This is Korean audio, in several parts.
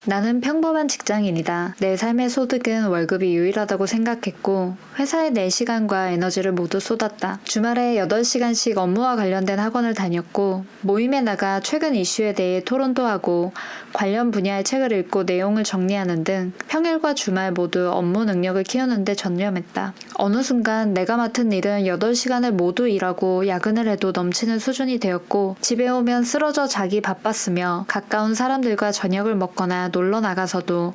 나는 평범한 직장인이다. 내 삶의 소득은 월급이 유일하다고 생각했고 회사에 내 시간과 에너지를 모두 쏟았다. 주말에 8시간씩 업무와 관련된 학원을 다녔고 모임에 나가 최근 이슈에 대해 토론도 하고 관련 분야의 책을 읽고 내용을 정리하는 등 평일과 주말 모두 업무 능력을 키우는 데 전념했다. 어느 순간 내가 맡은 일은 8시간을 모두 일하고 야근을 해도 넘치는 수준이 되었고 집에 오면 쓰러져 자기 바빴으며 가까운 사람들과 저녁을 먹거나 놀러 나가서도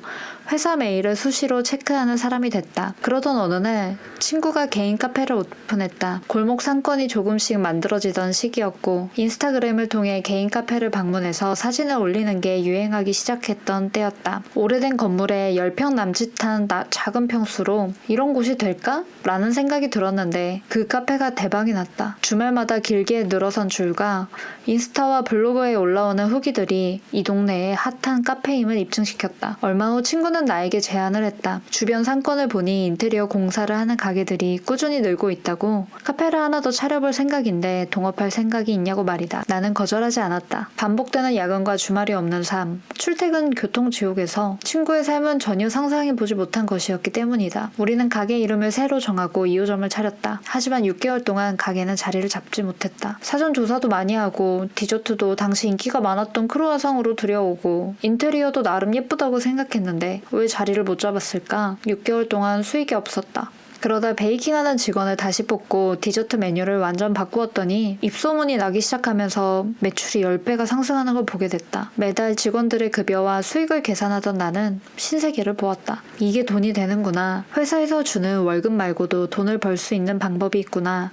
회사 메일을 수시로 체크하는 사람이 됐다. 그러던 어느 날 친구가 개인 카페를 오픈했다. 골목 상권이 조금씩 만들어지던 시기였고 인스타그램을 통해 개인 카페를 방문해서 사진을 올리는 게 유행하기 시작했던 때였다. 오래된 건물에 10평 남짓한 작은 평수로 이런 곳이 될까? 라는 생각이 들었는데 그 카페가 대박이 났다. 주말마다 길게 늘어선 줄과 인스타와 블로그에 올라오는 후기들이 이 동네의 핫한 카페임을 입증시켰다. 얼마 후 친구는 나에게 제안을 했다. 주변 상권을 보니 인테리어 공사를 하는 가게들이 꾸준히 늘고 있다고. 카페를 하나 더 차려볼 생각인데 동업할 생각이 있냐고 말이다. 나는 거절하지 않았다. 반복되는 야근과 주말이 없는 삶, 출퇴근 교통지옥에서 친구의 삶은 전혀 상상해보지 못한 것이었기 때문이다. 우리는 가게 이름을 새로 정하고 2호점을 차렸다. 하지만 6개월 동안 가게는 자리를 잡지 못했다. 사전 조사도 많이 하고 디저트도 당시 인기가 많았던 크루아상으로 들여오고 인테리어도 나름 예쁘다고 생각했는데 왜 자리를 못 잡았을까? 6개월 동안 수익이 없었다. 그러다 베이킹하는 직원을 다시 뽑고 디저트 메뉴를 완전 바꾸었더니 입소문이 나기 시작하면서 매출이 10배가 상승하는 걸 보게 됐다. 매달 직원들의 급여와 수익을 계산하던 나는 신세계를 보았다. 이게 돈이 되는구나. 회사에서 주는 월급 말고도 돈을 벌 수 있는 방법이 있구나.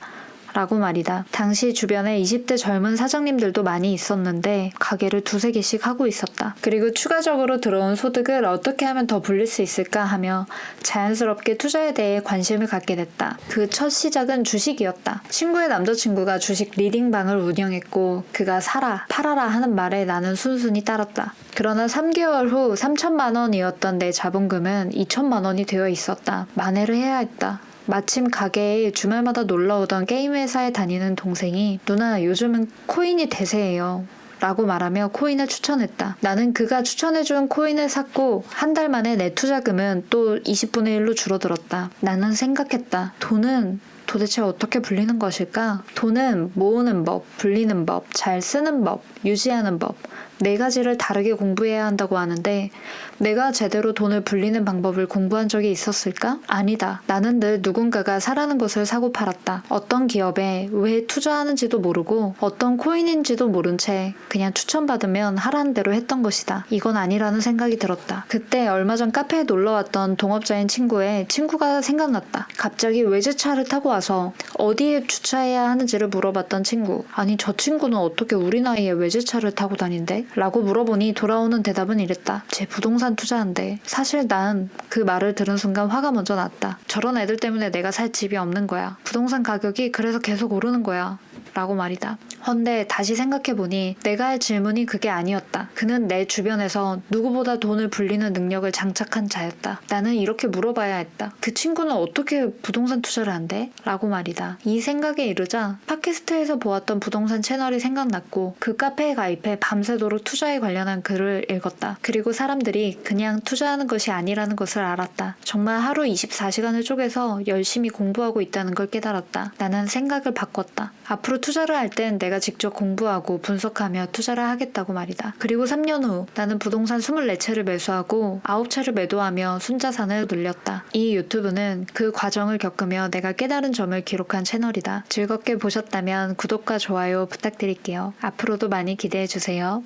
라고 말이다. 당시 주변에 20대 젊은 사장님들도 많이 있었는데 가게를 2-3개씩 하고 있었다. 그리고 추가적으로 들어온 소득을 어떻게 하면 더 불릴 수 있을까 하며 자연스럽게 투자에 대해 관심을 갖게 됐다. 그 첫 시작은 주식이었다. 친구의 남자친구가 주식 리딩방을 운영했고 그가 사라, 팔아라 하는 말에 나는 순순히 따랐다. 그러나 3개월 후 3천만 원이었던 내 자본금은 2천만 원이 되어 있었다. 만회를 해야 했다. 마침 가게에 주말마다 놀러오던 게임 회사에 다니는 동생이 누나 요즘은 코인이 대세예요. 라고 말하며 코인을 추천했다. 나는 그가 추천해준 코인을 샀고 한 달 만에 내 투자금은 또 20분의 1로 줄어들었다. 나는 생각했다. 돈은 도대체 어떻게 불리는 것일까? 돈은 모으는 법, 불리는 법, 잘 쓰는 법, 유지하는 법 4가지를 다르게 공부해야 한다고 하는데 내가 제대로 돈을 불리는 방법을 공부한 적이 있었을까? 아니다. 나는 늘 누군가가 사라는 것을 사고 팔았다. 어떤 기업에 왜 투자하는지도 모르고 어떤 코인인지도 모른 채 그냥 추천받으면 하라는 대로 했던 것이다. 이건 아니라는 생각이 들었다. 그때 얼마 전 카페에 놀러왔던 동업자인 친구의 친구가 생각났다. 갑자기 외제차를 타고 와서 어디에 주차해야 하는지를 물어봤던 친구. 아니 저 친구는 어떻게 우리 나이에 외제차를 타고 다닌대? 라고 물어보니 돌아오는 대답은 이랬다. 제 부동산 투자한대. 사실 난 그 말을 들은 순간 화가 먼저 났다. 저런 애들 때문에 내가 살 집이 없는 거야. 부동산 가격이 그래서 계속 오르는 거야. 라고 말이다. 헌데 다시 생각해보니 내가 할 질문이 그게 아니었다. 그는 내 주변에서 누구보다 돈을 불리는 능력을 장착한 자였다. 나는 이렇게 물어봐야 했다. 그 친구는 어떻게 부동산 투자를 한대? 라고 말이다. 이 생각에 이르자 팟캐스트에서 보았던 부동산 채널이 생각났고 그 카페에 가입해 밤새도록 투자에 관련한 글을 읽었다. 그리고 사람들이 그냥 투자하는 것이 아니라는 것을 알았다. 정말 하루 24시간을 쪼개서 열심히 공부하고 있다는 걸 깨달았다. 나는 생각을 바꿨다. 앞으로 투자를 할 땐 내가 직접 공부하고 분석하며 투자를 하겠다고 말이다. 그리고 3년 후 나는 부동산 24채를 매수하고 9채를 매도하며 순자산을 늘렸다. 이 유튜브는 그 과정을 겪으며 내가 깨달은 점을 기록한 채널이다. 즐겁게 보셨다면 구독과 좋아요 부탁드릴게요. 앞으로도 많이 기대해주세요.